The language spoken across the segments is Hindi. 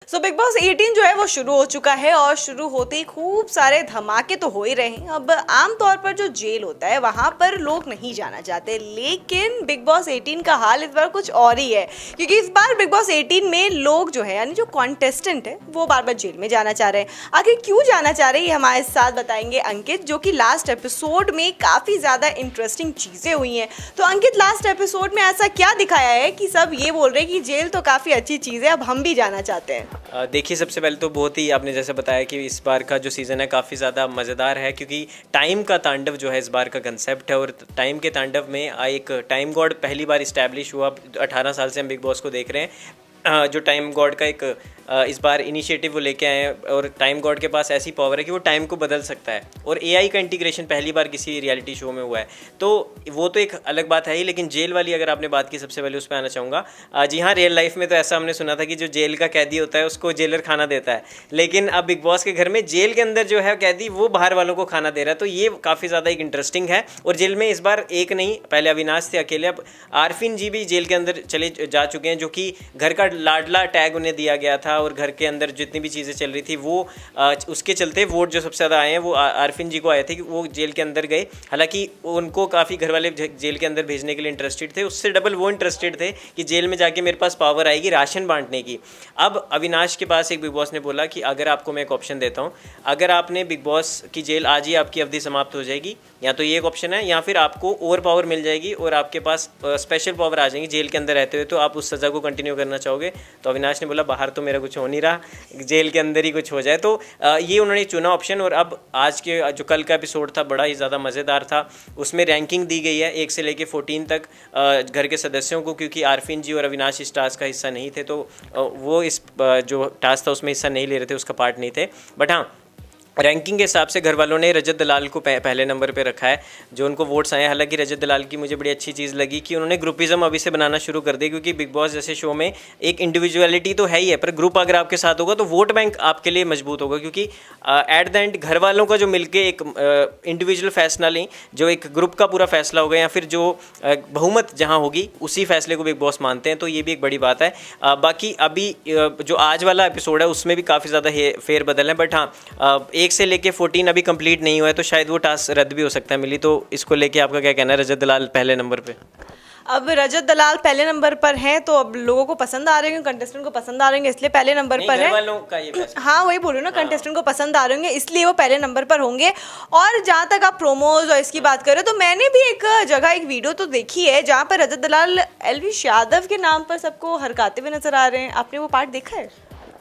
सो बिग बॉस 18 जो है वो शुरू हो चुका है और शुरू होते ही खूब सारे धमाके तो हो ही रहे हैं। अब आमतौर पर जो जेल होता है वहां पर लोग नहीं जाना चाहते, लेकिन बिग बॉस 18 का हाल इस बार कुछ और ही है, क्योंकि इस बार बिग बॉस 18 में लोग जो है यानी जो कॉन्टेस्टेंट है वो बार बार जेल में जाना चाह रहे हैं। आखिर क्यों जाना चाह रहे हैं ये हमारे साथ बताएंगे अंकित, जो कि लास्ट एपिसोड में काफ़ी ज़्यादा इंटरेस्टिंग चीज़ें हुई हैं। तो अंकित, लास्ट एपिसोड में ऐसा क्या दिखाया है कि सब ये बोल रहे हैं कि जेल तो काफ़ी अच्छी चीज़ है, अब हम भी जाना चाहते हैं? देखिए, सबसे पहले तो बहुत ही आपने जैसे बताया कि इस बार का जो सीज़न है काफ़ी ज़्यादा मज़ेदार है, क्योंकि टाइम का तांडव जो है इस बार का कंसेप्ट है। और टाइम के तांडव में एक टाइम गॉड पहली बार इस्टेब्लिश हुआ। 18 साल से हम बिग बॉस को देख रहे हैं। जो टाइम गॉड का एक इस बार इनिशिएटिव वो लेके आए हैं, और टाइम गॉड के पास ऐसी पावर है कि वो टाइम को बदल सकता है। और एआई का इंटीग्रेशन पहली बार किसी रियलिटी शो में हुआ है, तो वो तो एक अलग बात है ही। लेकिन जेल वाली अगर आपने बात की, सबसे पहले उस पर आना चाहूँगा। जी हाँ, रियल लाइफ में तो ऐसा हमने सुना था कि जो जेल का कैदी होता है उसको जेलर खाना देता है, लेकिन अब बिग बॉस के घर में जेल के अंदर जो है कैदी वो बाहर वालों को खाना दे रहा है। तो ये काफ़ी ज़्यादा एक इंटरेस्टिंग है। और जेल में इस बार एक नहीं, पहले अविनाश थे अकेले, अब आरफिन जी भी जेल के अंदर चले जा चुके हैं, जो कि घर का लाडला टैग उन्हें दिया गया था। और घर के अंदर जितनी भी चीज़ें चल रही थी वो उसके चलते वोट जो सबसे ज़्यादा आए हैं वो आरफिन जी को आए थे कि वो जेल के अंदर गए। हालांकि उनको काफ़ी घर वाले जेल के अंदर भेजने के लिए इंटरेस्टेड थे, उससे डबल वो इंटरेस्टेड थे कि जेल में जाके मेरे पास पावर आएगी राशन बांटने की। अब अविनाश के पास एक बिग बॉस ने बोला कि अगर आपको मैं एक ऑप्शन देता हूँ, अगर आपने बिग बॉस की जेल आज ही आपकी अवधि समाप्त हो जाएगी, या तो ये एक ऑप्शन है, या फिर आपको और पावर मिल जाएगी और आपके पास स्पेशल पावर आ जाएंगी जेल के अंदर रहते हुए, तो आप उस सज़ा को कंटिन्यू करना चाहोगे? तो अविनाश ने बोला बाहर तो मेरा कुछ हो नहीं रहा, जेल के अंदर ही कुछ हो जाए। तो ये उन्होंने चुना ऑप्शन। और अब आज के जो कल का एपिसोड था बड़ा ही ज़्यादा मज़ेदार था। उसमें रैंकिंग दी गई है 1 से लेकर 14 तक घर के सदस्यों को, क्योंकि आरफिन जी और अविनाश इस टास्क का हिस्सा नहीं थे, तो वो इस जो टास्क था उसमें हिस्सा नहीं ले रहे थे, उसका पार्ट नहीं थे। बट हाँ, रैंकिंग के हिसाब से घर वालों ने रजत दलाल को पहले नंबर पे रखा है, जो उनको वोट्स आए हैं। हालांकि रजत दलाल की मुझे बड़ी अच्छी चीज़ लगी कि उन्होंने ग्रुपिज्म अभी से बनाना शुरू कर दिया, क्योंकि बिग बॉस जैसे शो में एक इंडिविजुअलिटी तो है ही है, पर ग्रुप अगर आपके साथ होगा तो वोट बैंक आपके लिए मजबूत होगा। क्योंकि एट द एंड घर वालों का जो मिलकर एक इंडिविजुअल फैसला लें, जो एक ग्रुप का पूरा फैसला होगा, या फिर जो बहुमत जहाँ होगी उसी फैसले को बिग बॉस मानते हैं, तो ये भी एक बड़ी बात है। बाकी अभी जो आज वाला एपिसोड है उसमें भी काफ़ी ज़्यादा फेरबदल है। बट हाँ, 1 से लेके 14 अभी कंप्लीट नहीं हुआ है, तो शायद वो टास्क रद्द भी हो सकता है मिली। तो इसको लेके आपका क्या कहना है? रजत दलाल पहले नंबर पे। अब रजत दलाल पहले नंबर पर हैं, तो अब लोगों को पसंद आ रहे होंगे, कंटेस्टेंट को पसंद आ रहे होंगे, इसलिए पहले नंबर पर है। हाँ, वही बोल रही हूँ ना, कंटेस्टेंट को पसंद आ रहे होंगे इसलिए वो पहले नंबर पर होंगे। और जहाँ तक आप प्रोमोज और इसकी बात करें, तो मैंने भी एक जगह एक वीडियो तो देखी है जहाँ पर रजत दलाल एलविश यादव के नाम पर सबको हरकाते हुए नजर आ रहे हैं। आपने वो पार्ट देखा है?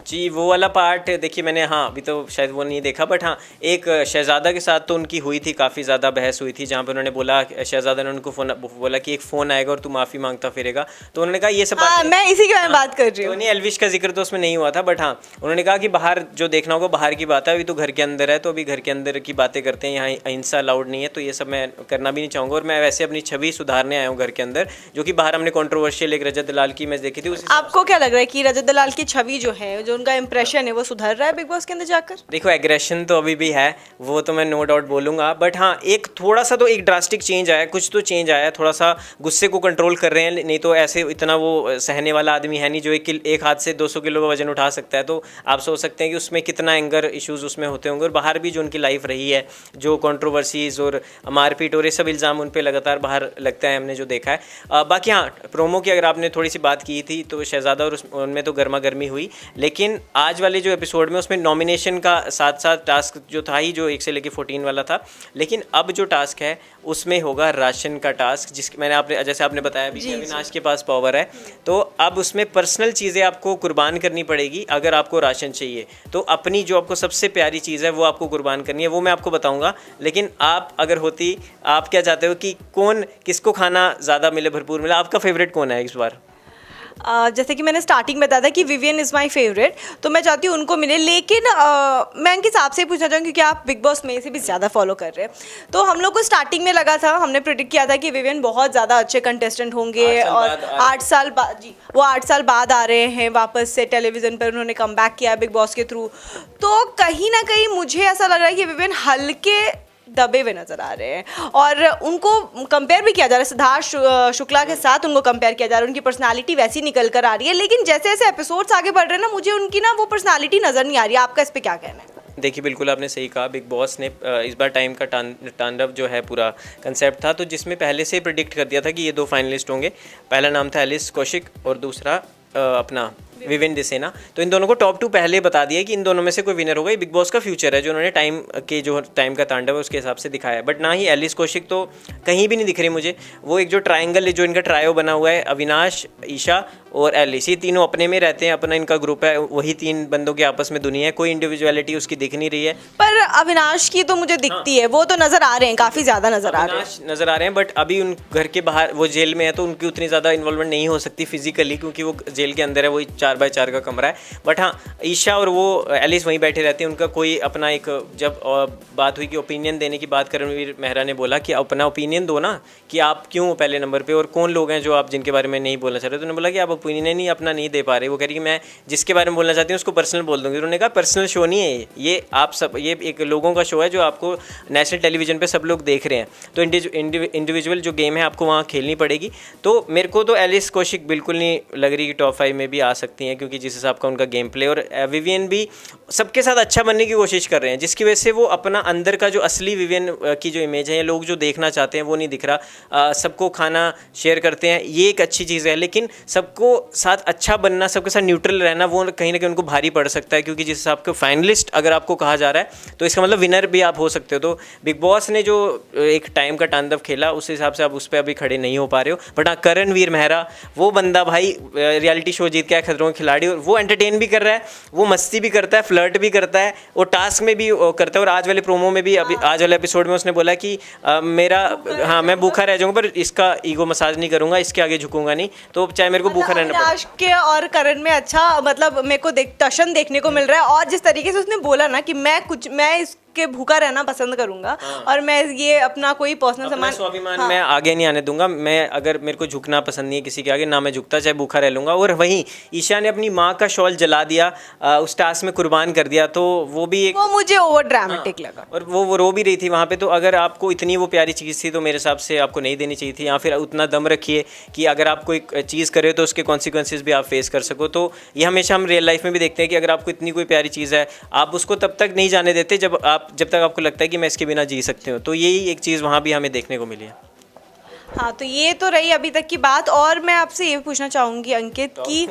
जी, वो वाला पार्ट देखिए मैंने, हाँ अभी तो शायद वो नहीं देखा, बट हाँ एक शहज़ादा के साथ तो उनकी हुई थी, काफ़ी ज़्यादा बहस हुई थी, जहाँ पे उन्होंने बोला, शहज़ादा ने उनको बोला कि एक फ़ोन आएगा और तू माफ़ी मांगता फिरेगा। तो उन्होंने कहा ये सब मैं इसी के बारे में बात कर रही हूँ। नहीं, एलविश का जिक्र तो उसमें नहीं हुआ था, बट हाँ उन्होंने कहा कि बाहर जो देखना होगा बाहर की बात है, अभी तो घर के अंदर है, तो अभी घर के अंदर की बातें करते हैं, यहाँ अहिंसा अलाउड नहीं है, तो ये सब मैं करना भी नहीं चाहूँगा। और मैं वैसे अपनी छवि सुधारने आया हूँ घर के अंदर, जो कि बाहर हमने कॉन्ट्रोवर्शियल एक रजत दलाल की मैच देखी थी। आपको क्या लग रहा है कि रजत दलाल की छवि जो है, जो उनका इंप्रेशन है, वो सुधर रहा है बिग बॉस के अंदर जाकर? देखो, एग्रेशन तो अभी भी है, वो तो मैं नो डाउट बोलूँगा, बट हाँ एक थोड़ा सा तो एक ड्रास्टिक चेंज आया, कुछ तो चेंज आया, थोड़ा सा गुस्से को कंट्रोल कर रहे हैं। नहीं तो ऐसे इतना वो सहने वाला आदमी है नहीं जो एक हाथ से 200 किलो का वजन उठा सकता है। तो आप सोच सकते हैं कि उसमें कितना एंगर इश्यूज़ उसमें होते होंगे। और बाहर भी जो उनकी लाइफ रही है, जो कंट्रोवर्सीज़ और मारपीट और ये सब इल्ज़ाम उन पर लगातार बाहर लगता है, हमने जो देखा है। बाकी हाँ, प्रोमो की अगर आपने थोड़ी सी बात की थी, तो शहज़ादा और उनमें तो गर्मा गर्मी हुई। लेकिन आज वाले जो एपिसोड में उसमें नॉमिनेशन का साथ साथ टास्क जो था ही, जो 1 से लेकर 14 वाला था। लेकिन अब जो टास्क है उसमें होगा राशन का टास्क, जिसके मैंने आपने जैसे आपने बताया भी कि अविनाश के पास पावर है, तो अब उसमें पर्सनल चीज़ें आपको कुर्बान करनी पड़ेगी। अगर आपको राशन चाहिए तो अपनी जो आपको सबसे प्यारी चीज़ है वो आपको कुर्बान करनी है, वो मैं आपको बताऊंगा। लेकिन आप अगर होती, आप क्या चाहते हो कि कौन, किसको खाना ज़्यादा मिले, भरपूर मिले? आपका फेवरेट कौन है इस बार? जैसे कि मैंने स्टार्टिंग में बताया था कि विवियन इज़ माय फेवरेट, तो मैं चाहती हूँ उनको मिले। लेकिन मैं उनके हिसाब से पूछना चाहूँगी क्योंकि आप बिग बॉस में से भी ज़्यादा फॉलो कर रहे हैं, तो हम लोग को स्टार्टिंग में लगा था, हमने प्रेडिक्ट किया था कि विवियन बहुत ज़्यादा अच्छे कंटेस्टेंट होंगे, और 8 साल बाद, जी वो 8 साल बाद आ रहे हैं वापस से टेलीविज़न पर, उन्होंने कम बैक किया बिग बॉस के थ्रू। तो कहीं ना कहीं मुझे ऐसा लग रहा है कि विवियन हल्के दबे हुए नजर आ रहे हैं और उनको कंपेयर भी किया जा रहा है सिद्धार्थ शुक्ला के साथ, उनको कंपेयर किया जा रहा है, उनकी पर्सनालिटी वैसी निकल कर आ रही है। लेकिन जैसे जैसे एपिसोड्स आगे बढ़ रहे हैं ना, मुझे उनकी ना वो पर्सनालिटी नजर नहीं आ रही है। आपका इस पे क्या कहना है? देखिए बिल्कुल आपने सही कहा, बिग बॉस ने इस बार टाइम का तांडव जो है पूरा कंसेप्ट था, तो जिसमें पहले से प्रिडिक्ट कर दिया था कि ये 2 फाइनलिस्ट होंगे। पहला नाम था एलिस कौशिक और दूसरा अपना विवेन दिसेना। तो इन दोनों को टॉप 2 पहले बता दिया कि इन दोनों में से कोई विनर होगा। ये बिग बॉस का फ्यूचर है जो उन्होंने टाइम का तांडव है उसके हिसाब से दिखाया है। बट ना ही एलिस कौशिक तो कहीं भी नहीं दिख रही मुझे। वो एक जो ट्रायंगल जो इनका ट्रायो बना हुआ है, अविनाश, ईशा और एलिस, ये तीनों अपने में रहते हैं, अपना इनका ग्रुप है, वही 3 बंदों के आपस में दुनिया है, कोई इंडिविजुअलिटी उसकी दिख नहीं रही है। पर अविनाश की तो मुझे दिखती है, वो तो नजर आ रहे हैं, काफी ज्यादा नजर आ रहे हैं। बट अभी उन घर के बाहर वो जेल में है तो उनकी उतनी ज़्यादा इन्वॉल्वमेंट नहीं हो सकती फिजिकली, क्योंकि वो जेल के अंदर है, वही 4x4 का कमरा है। बट हाँ, ईशा और वो एलिस वहीं बैठे रहते हैं। उनका कोई अपना एक, जब बात हुई कि ओपिनियन देने की बात, करणवीर मेहरा ने बोला कि अपना ओपिनियन दो ना, कि आप क्यों पहले नंबर पे और कौन लोग हैं जो आप जिनके बारे में नहीं बोलना चाह रहे। तो उन्होंने बोला कि आप ओपिनियन ही अपना नहीं दे पा रहे। वो कह रही कि मैं जिसके बारे में बोलना चाहती हूँ उसको पर्सनल बोल दूँगी। उन्होंने कहा पर्सनल शो नहीं है ये आप सब, ये एक लोगों का शो है जो आपको नेशनल टेलीविजन पर सब लोग देख रहे हैं। तो इंडिविजुअल जो गेम है आपको वहाँ खेलनी पड़ेगी। तो मेरे को तो एलिस कौशिक बिल्कुल नहीं लग रही कि टॉप 5 में भी आ सकती हैं, क्योंकि जिस हिसाब का उनका गेम प्ले, और विवियन भी सबके साथ अच्छा बनने की कोशिश कर रहे हैं, जिसकी वजह से वो अपना अंदर का जो असली विवियन की जो इमेज है, लोग जो देखना चाहते हैं वो नहीं दिख रहा। सबको खाना शेयर करते हैं, ये एक अच्छी चीज़ है, लेकिन सबको साथ अच्छा बनना, सबके साथ न्यूट्रल रहना, वो कहीं ना कहीं उनको भारी पड़ सकता है। क्योंकि जिस हिसाब के फाइनलिस्ट अगर आपको कहा जा रहा है तो इसका मतलब विनर भी आप हो सकते हो। तो बिग बॉस ने जो एक टाइम का तांडव खेला उस हिसाब से आप उस पर अभी खड़े नहीं हो पा रहे हो। बट हाँ, करणवीर मेहरा वो बंदा भाई रियलिटी शो जीत के आया खतरों के खिलाड़ी, और वो एंटरटेन भी कर रहा है, वो मस्ती भी करता है, फ्लर्ट भी करता है, वो टास्क में भी करता है। और आज वाले प्रोमो में भी, अभी आज वाले एपिसोड में उसने बोला कि मैं भूखा रह जाऊंगा पर इसका ईगो मसाज नहीं करूंगा, इसके आगे झुकूंगा नहीं, तो चाहे मेरे को भूखा रहना पड़े। अविनाश के और करण में अच्छा मतलब मेरे को टशन देखने को मिल रहा है। और जिस तरीके से उसने बोला ना कि मैं इसके भूखा रहना पसंद करूंगा, और मैं ये अपना कोई पर्सनल स्वाभिमान मैं आगे नहीं आने दूंगा। मैं अगर मेरे को झुकना पसंद नहीं है किसी के आगे, ना मैं झुकता, चाहे भूखा रह लूंगा। और वहीं ईशा ने अपनी माँ का शॉल जला दिया, उस टास्क में कुर्बान कर दिया, तो वो भी एक, वो मुझे ओवर ड्रामेटिक लगा। और वो रो भी रही थी वहाँ पे। तो अगर आपको इतनी वो प्यारी चीज़ थी तो मेरे हिसाब से आपको नहीं देनी चाहिए थी, या फिर उतना दम रखिए कि अगर आप कोई चीज़ करे तो उसके कॉन्सिक्वेंसेस भी आप फेस कर सको। तो ये हमेशा हम रियल लाइफ में भी देखते हैं कि अगर आपको इतनी कोई प्यारी चीज़ है, आप उसको तब तक नहीं जाने देते जब तक आपको लगता है कि मैं इसके बिना जी सकती हूँ। तो यही एक चीज़ वहाँ भी हमें देखने को मिली है। हाँ, तो ये तो रही अभी तक की बात। और मैं आपसे ये पूछना चाहूंगी अंकित की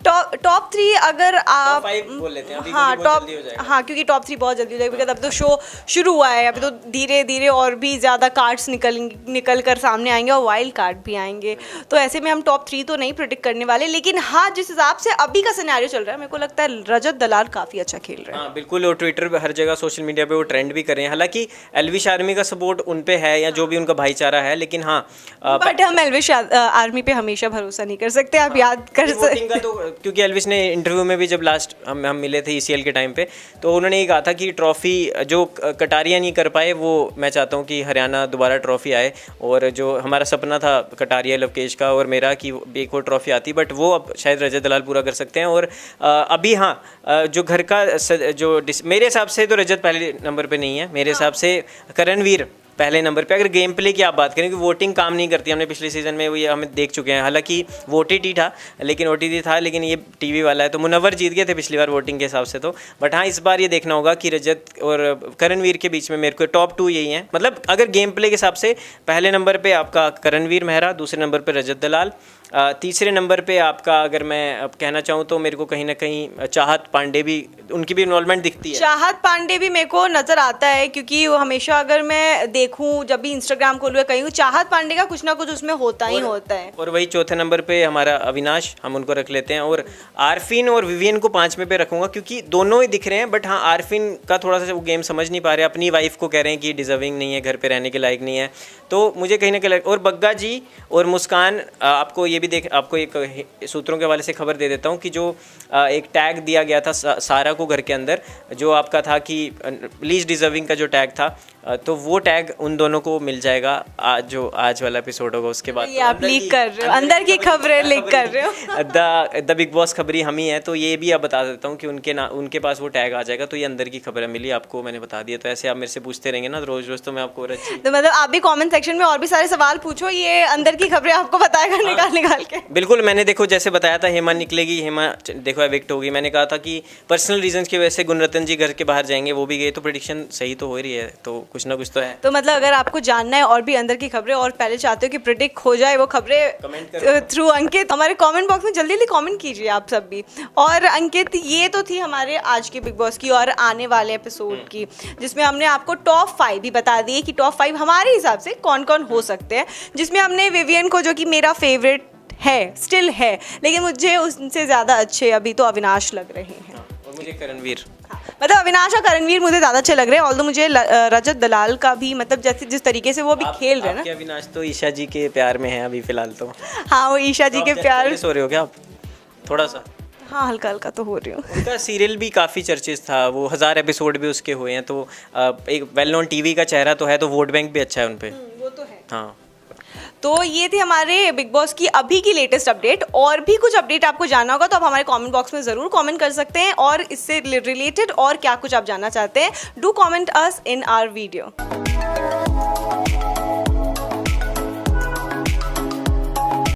टॉप 3 अगर आप बोल लेते हैं अभी, हाँ टॉप, हाँ क्योंकि टॉप 3 बहुत जल्दी हो जाएगा, बिकॉज अब तो शो शुरू हुआ है, अभी तो धीरे धीरे और भी ज़्यादा कार्ड्स निकल कर सामने आएंगे और वाइल्ड कार्ड भी आएंगे। तो ऐसे में हम टॉप 3 तो नहीं प्रिडिक्ट करने वाले, लेकिन हाँ जिस हिसाब से अभी का सिनेरियो चल रहा है, मेरे को लगता है रजत दलाल काफ़ी अच्छा खेल रहे हैं। हाँ बिल्कुल, और ट्विटर पर हर जगह सोशल मीडिया पे वो ट्रेंड भी कर रहे हैं। हालांकि एलविश आर्मी का सपोर्ट उन पे है, या जो भी उनका भाईचारा है, लेकिन हाँ बट हम एलविश आर्मी पे हमेशा भरोसा नहीं कर सकते, आप याद कर सकते। तो क्योंकि एलविश ने इंटरव्यू में भी जब लास्ट हम मिले थे ECL के टाइम पे, तो उन्होंने ये कहा था कि ट्रॉफी जो कटारिया नहीं कर पाए, वो मैं चाहता हूँ कि हरियाणा दोबारा ट्रॉफी आए, और जो हमारा सपना था कटारिया लवकेश का और मेरा कि एक और ट्रॉफी आती, बट वो अब शायद रजत दलाल पूरा कर सकते हैं। और अभी हाँ, जो घर का जो मेरे हिसाब से तो रजत पहले नंबर पे नहीं है, मेरे हिसाब से करणवीर पहले नंबर पे। अगर गेम प्ले की आप बात करें कि वोटिंग काम नहीं करती, हमने पिछले सीजन में वो ये हमें देख चुके हैं। हालांकि वो OTT था, लेकिन ये टीवी वाला है, तो मुनव्वर जीत गए थे पिछली बार वोटिंग के हिसाब से। तो बट हाँ, इस बार ये देखना होगा कि रजत और करणवीर के बीच में मेरे को टॉप 2 यही हैं। मतलब अगर गेम प्ले के हिसाब से पहले नंबर पर आपका करणवीर मेहरा, दूसरे नंबर पर रजत दलाल, तीसरे नंबर पे आपका अगर मैं अब कहना चाहूँ तो मेरे को कहीं ना कहीं चाहत पांडे भी, उनकी भी इन्वॉल्वमेंट दिखती है। चाहत पांडे भी मेरे को नज़र आता है, क्योंकि वो हमेशा अगर मैं देखूँ जब भी इंस्टाग्राम खोलूँ कहीं, चाहत पांडे का कुछ ना कुछ उसमें होता ही होता है। और वही चौथे नंबर पे हमारा अविनाश, हम उनको रख लेते हैं। और आरफिन और विवियन को 5वें पे रखूँगा, क्योंकि दोनों ही दिख रहे हैं। बट हाँ, आरफिन का थोड़ा सा वो गेम समझ नहीं पा रहे, अपनी वाइफ को कह रहे हैं कि डिजर्विंग नहीं है, घर पर रहने के लायक नहीं है। तो मुझे कहीं ना कहीं, और बग्गा जी और मुस्कान, आपको ये भी आपको एक सूत्रों के हवाले से खबर दे देता हूँ कि जो एक टैग दिया गया था सारा को घर के अंदर, जो आपका था कि लीस्ट डिजर्विंग का जो टैग था, तो वो टैग उन दोनों को मिल जाएगा जो आज वाला एपिसोड होगा उसके बाद। ये आप लीक कर रहे हो, अंदर की खबरें लीक कर रहे हो। द बिग बॉस खबरी हम ही है, तो ये भी आप बता देता हूँ कि उनके पास वो टैग आ जाएगा। तो ये अंदर की खबरें मिली आपको, मैंने बता दिया। तो ऐसे आप मेरे से पूछते रहेंगे ना रोज रोज, तो मैं आपको तो मतलब आप भी कमेंट सेक्शन में और भी सारे सवाल पूछो, ये अंदर की खबरें आपको बताएगा निकाल के। बिल्कुल, मैंने देखो जैसे बताया था हेमा निकलेगी, हेमा देखो एविक्ट होगी। मैंने कहा था कि पर्सनल रीजंस की वजह से गुणरत्न जी घर के बाहर जाएंगे, वो भी गए, तो प्रेडिक्शन सही तो हो रही है, तो कुछ ना कुछ तो है। तो मतलब अगर आपको जानना है और भी अंदर की खबरें और पहले चाहते हो कि प्रेडिक्ट हो जाए वो खबरें थ्रू अंकित, हमारे कमेंट बॉक्स में जल्दी जल्दी कमेंट कीजिए आप सब भी। और अंकित, ये तो थी हमारे आज के बिग बॉस की और आने वाले एपिसोड की, जिसमें हमने आपको टॉप 5 भी बता दिए कि टॉप 5 हमारे हिसाब से कौन कौन हो सकते हैं। जिसमें हमने विवियन को, जो कि मेरा फेवरेट है, स्टिल है, लेकिन मुझे उनसे ज़्यादा अच्छे अभी तो अविनाश लग रहे हैं। और मुझे करणवीर, मतलब अविनाश और करणवीर मुझे ज़्यादा अच्छे लग रहे हैं। ऑल्दो मुझे रजत दलाल का भी, मतलब जैसे जिस तरीके से वो अभी खेल रहे हैं ना। अविनाश तो ईशा जी के प्यार में है अभी फिलहाल तो। हाँ, वो ईशा जी के प्यार। सो रहे हो क्या आप थोड़ा सा? हाँ, हल्का हल्का तो हो रही हूँ। उनका सीरियल भी काफ़ी चर्चेस था, वो 1000 एपिसोड भी उसके हुए हैं, तो एक वेल नोन टीवी का चेहरा तो है, तो वोट बैंक भी अच्छा है उन पे। वो तो है। हाँ, तो ये थी हमारे बिग बॉस की अभी की लेटेस्ट अपडेट। और भी कुछ अपडेट आपको जानना होगा तो आप हमारे कमेंट बॉक्स में ज़रूर कमेंट कर सकते हैं, और इससे रिलेटेड और क्या कुछ आप जानना चाहते हैं, do comment us in our video.